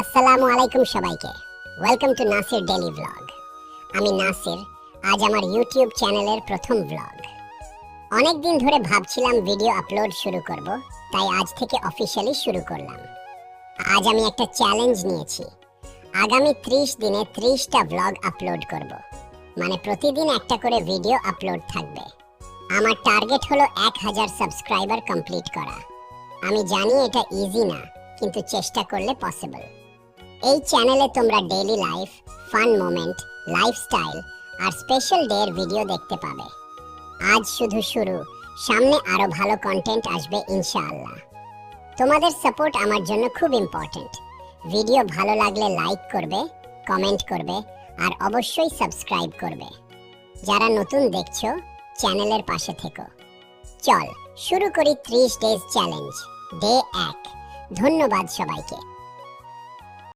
আসসালামু আলাইকুম সবাইকে। Welcome to Nasir daily vlog. আমি নাসির। আজ আমার ইউটিউব চ্যানেলের প্রথম ভ্লগ। অনেক দিন ধরে ভাবছিলাম ভিডিও আপলোড শুরু করব, তাই আজ থেকে অফিশিয়ালি শুরু করলাম। আজ আমি একটা চ্যালেঞ্জ নিয়েছি। আগামী 30 দিনে 30টা ভ্লগ আপলোড করব। মানে প্রতিদিন একটা করে ভিডিও আপলোড থাকবে। আমার টার্গেট হলো 1000 সাবস্ক্রাইবার কমপ্লিট করা। আমি জানি এটা ইজি না, কিন্তু চেষ্টা করলে পসিবল। এই চ্যানেলে তোমরা daily life, fun moment, lifestyle আর স্পেশাল ডে এর ভিডিও দেখতে পাবে। আজ শুধু শুরু, সামনে আরো ভালো কন্টেন্ট আসবে ইনশাআল্লাহ। তোমাদের সাপোর্ট আমার জন্য খুব ইম্পর্টেন্ট। ভিডিও ভালো লাগলে লাইক করবে, কমেন্ট করবে আর অবশ্যই সাবস্ক্রাইব করবে। যারা নতুন দেখছো, চ্যানেলের পাশে থেকো। চল শুরু করি 30 ডেজ চ্যালেঞ্জ, ডে 1। ধন্যবাদ সবাইকে।